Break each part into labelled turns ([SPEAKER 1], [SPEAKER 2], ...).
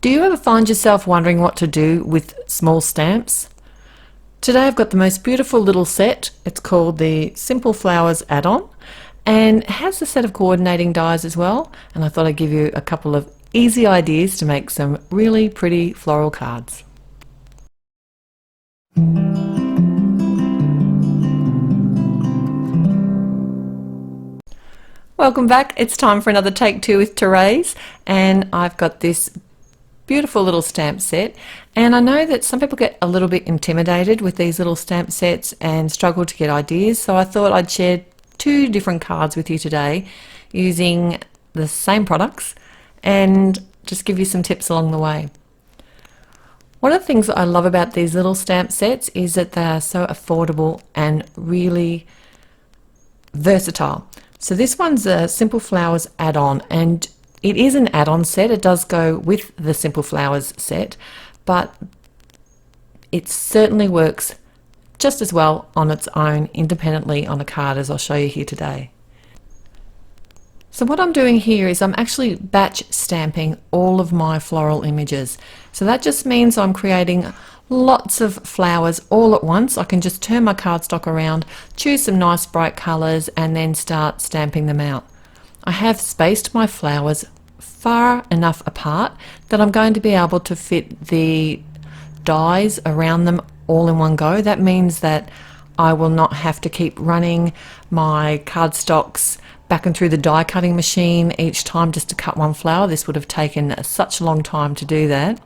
[SPEAKER 1] Do you ever find yourself wondering what to do with small stamps? Today I've got the most beautiful little set. It's called the Simple Flowers add-on and it has a set of coordinating dies as well, and I thought I'd give you a couple of easy ideas to make some really pretty floral cards. Welcome back. It's time for another take two with Therese, and I've got this beautiful little stamp set, and I know that some people get a little bit intimidated with these little stamp sets and struggle to get ideas, so I thought I'd share two different cards with you today using the same products and just give you some tips along the way. One of the things that I love about these little stamp sets is that they are so affordable and really versatile. So this one's a Simple Flowers add-on, and it is an add-on set. It does go with the Simple Flowers set, but it certainly works just as well on its own independently on a card, as I'll show you here today. So what I'm doing here is I'm actually batch stamping all of my floral images. So that just means I'm creating lots of flowers all at once. I can just turn my cardstock around, choose some nice bright colors, and then start stamping them out. I have spaced my flowers far enough apart that I'm going to be able to fit the dies around them all in one go. That means that I will not have to keep running my cardstocks back and through the die cutting machine each time just to cut one flower. This would have taken such a long time to do that.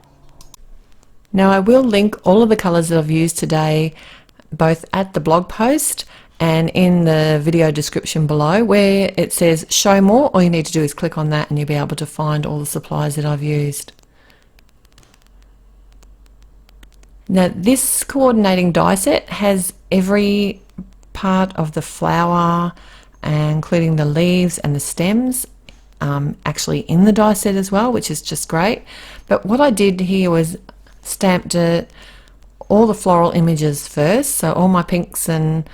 [SPEAKER 1] Now I will link all of the colours that I've used today both at the blog post and in the video description below, where it says show more. All you need to do is click on that and you'll be able to find all the supplies that I've used. Now this coordinating die set has every part of the flower, including the leaves and the stems, actually in the die set as well, which is just great. But what I did here was stamped all the floral images first, so all my pinks and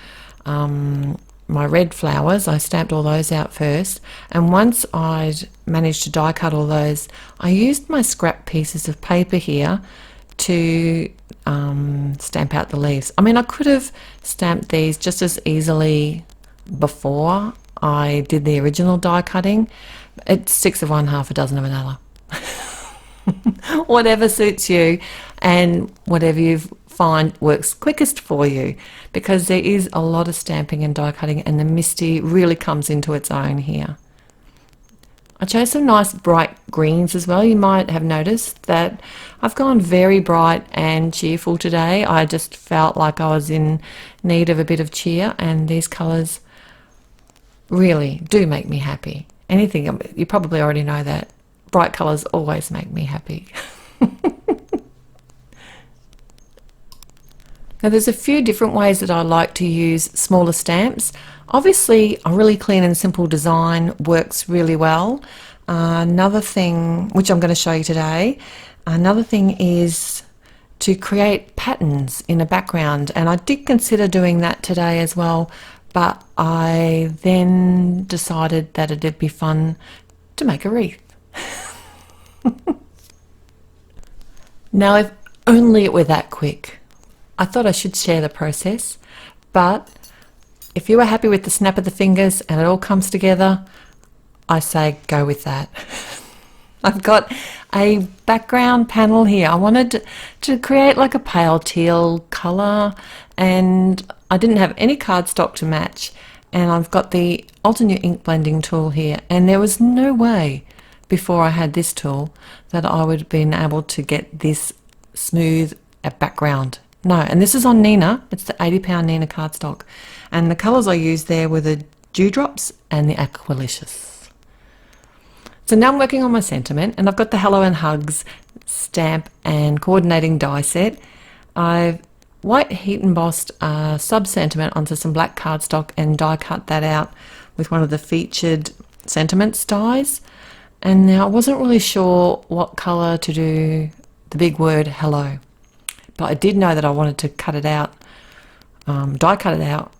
[SPEAKER 1] my red flowers, I stamped all those out first, and once I'd managed to die cut all those, I used my scrap pieces of paper here to stamp out the leaves. I mean, I could have stamped these just as easily before I did the original die cutting. It's 6 of one, half a dozen of another. Whatever suits you and whatever you find works quickest for you, because there is a lot of stamping and die cutting, and the Misty really comes into its own here. I chose some nice bright greens as well. You might have noticed that I've gone very bright and cheerful today. I just felt like I was in need of a bit of cheer, and these colours really do make me happy. Anything, you probably already know that. Bright colours always make me happy. Now there's a few different ways that I like to use smaller stamps. Obviously a really clean and simple design works really well. Another thing, which I'm going to show you today, another thing is to create patterns in a background, and I did consider doing that today as well, but I then decided that it'd be fun to make a wreath. Now if only it were that quick. I thought I should share the process, but if you are happy with the snap of the fingers and it all comes together, I say go with that. I've got a background panel here. I wanted to create like a pale teal colour, and I didn't have any cardstock to match, and I've got the Altenew ink blending tool here, and there was no way before I had this tool that I would have been able to get this smooth a background. No, and this is on Nina. It's the 80-pound Nina cardstock, and the colours I used there were the Dewdrops and the Aqualicious. So now I'm working on my sentiment, and I've got the Hello and Hugs stamp and coordinating die set. I've white heat embossed a sub sentiment onto some black cardstock and die cut that out with one of the featured sentiments dies. And now I wasn't really sure what colour to do the big word hello, but I did know that I wanted to cut it out, die cut it out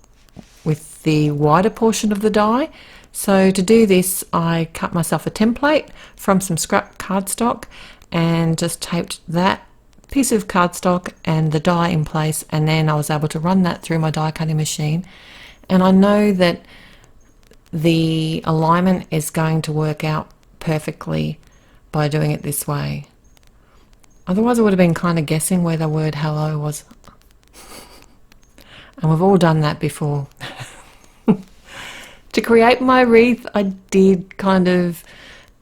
[SPEAKER 1] with the wider portion of the die. So to do this, I cut myself a template from some scrap cardstock and just taped that piece of cardstock and the die in place, and then I was able to run that through my die cutting machine. And I know that the alignment is going to work out perfectly by doing it this way. Otherwise I would have been kind of guessing where the word hello was. And we've all done that before. To create my wreath, I did kind of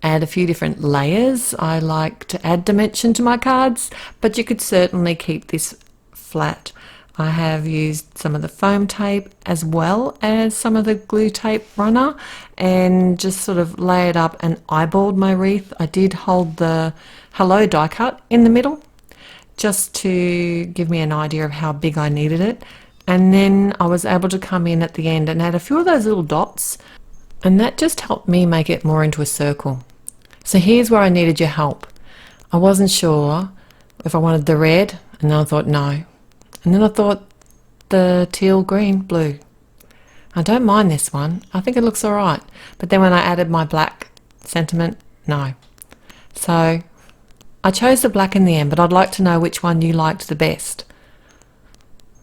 [SPEAKER 1] add a few different layers. I like to add dimension to my cards, but you could certainly keep this flat. I have used some of the foam tape as well as some of the glue tape runner and just sort of lay it up and eyeballed my wreath. I did hold the hello die cut in the middle just to give me an idea of how big I needed it. And then I was able to come in at the end and add a few of those little dots, and that just helped me make it more into a circle. So here's where I needed your help. I wasn't sure if I wanted the red, and then I thought no. And then I thought the teal, green, blue. I don't mind this one. I think it looks all right. But then when I added my black sentiment, no. So I chose the black in the end, but I'd like to know which one you liked the best.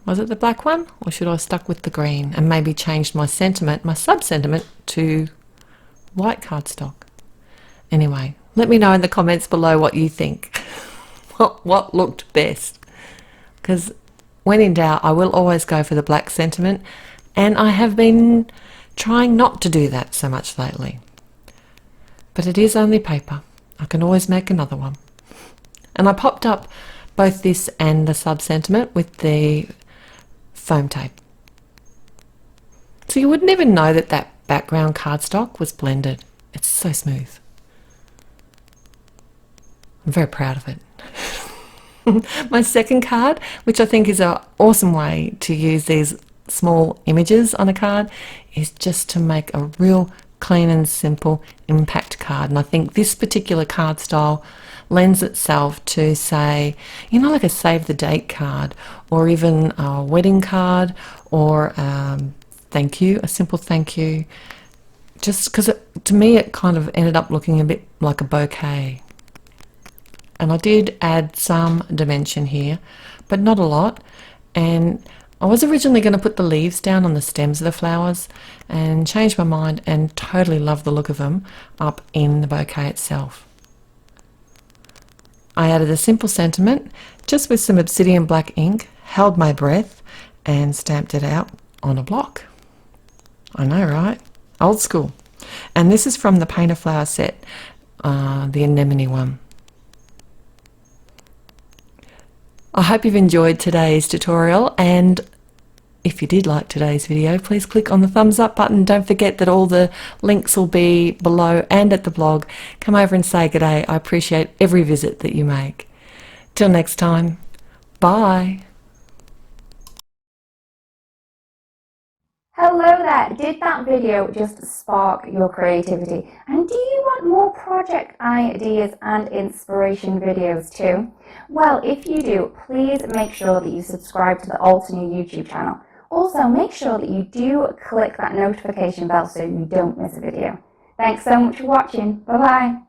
[SPEAKER 1] Was it the black one, or should I have stuck with the green and maybe changed my sentiment, my sub-sentiment, to white cardstock? Anyway, let me know in the comments below what you think. What looked best? Because when in doubt, I will always go for the black sentiment, and I have been trying not to do that so much lately. But it is only paper. I can always make another one. And I popped up both this and the sub-sentiment with the foam tape. So you wouldn't even know that that background cardstock was blended. It's so smooth. I'm very proud of it. My second card, which I think is an awesome way to use these small images on a card, is just to make a real clean and simple impact card. And I think this particular card style lends itself to, say, you know, like a save the date card, or even a wedding card, or thank you, a simple thank you. Just because to me it kind of ended up looking a bit like a bouquet. And I did add some dimension here, but not a lot. And I was originally going to put the leaves down on the stems of the flowers and changed my mind and totally love the look of them up in the bouquet itself. I added a simple sentiment just with some Obsidian black ink, held my breath and stamped it out on a block. I know, right? Old school. And this is from the Paint a Flower set, the Anemone one. I hope you've enjoyed today's tutorial, and if you did like today's video, please click on the thumbs up button. Don't forget that all the links will be below and at the blog. Come over and say good day. I appreciate every visit that you make. Till next time, bye.
[SPEAKER 2] Hello there, did that video just spark your creativity? And do you want more project ideas and inspiration videos too? Well, if you do, please make sure that you subscribe to the Altenew YouTube channel. Also, make sure that you do click that notification bell so you don't miss a video. Thanks so much for watching. Bye bye.